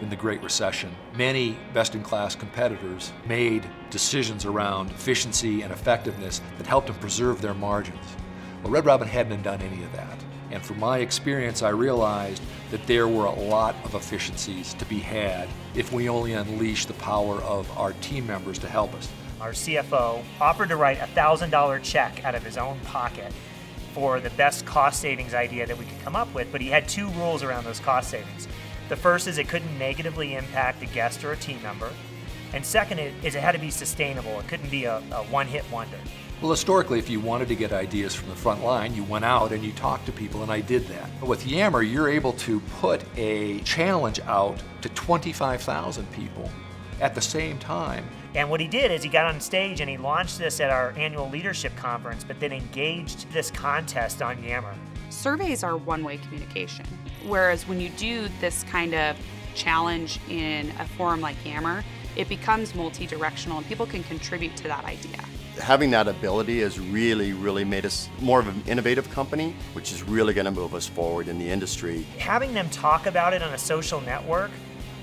in the Great Recession. Many best-in-class competitors made decisions around efficiency and effectiveness that helped them preserve their margins. Well, Red Robin hadn't done any of that. And from my experience, I realized that there were a lot of efficiencies to be had if we only unleashed the power of our team members to help us. Our CFO offered to write a $1,000 check out of his own pocket for the best cost savings idea that we could come up with, but he had two rules around those cost savings. The first is it couldn't negatively impact a guest or a team member. And second is it had to be sustainable. It couldn't be a one-hit wonder. Well, historically, if you wanted to get ideas from the front line, you went out and you talked to people, and I did that. But with Yammer, you're able to put a challenge out to 25,000 people at the same time. And what he did is he got on stage and he launched this at our annual leadership conference, but then engaged this contest on Yammer. Surveys are one-way communication, whereas when you do this kind of challenge in a forum like Yammer, it becomes multi-directional and people can contribute to that idea. Having that ability has really made us more of an innovative company, which is really going to move us forward in the industry. Having them talk about it on a social network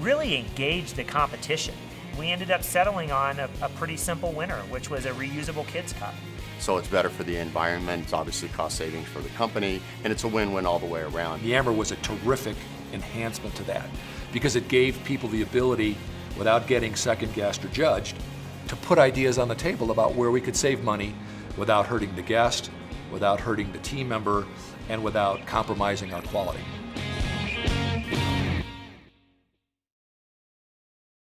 really engaged the competition. We ended up settling on a pretty simple winner, which was a reusable kids cup. So it's better for the environment, it's obviously cost savings for the company, and it's a win-win all the way around. Yammer was a terrific enhancement to that because it gave people the ability, without getting second-guessed or judged, to put ideas on the table about where we could save money without hurting the guest, without hurting the team member, and without compromising our quality.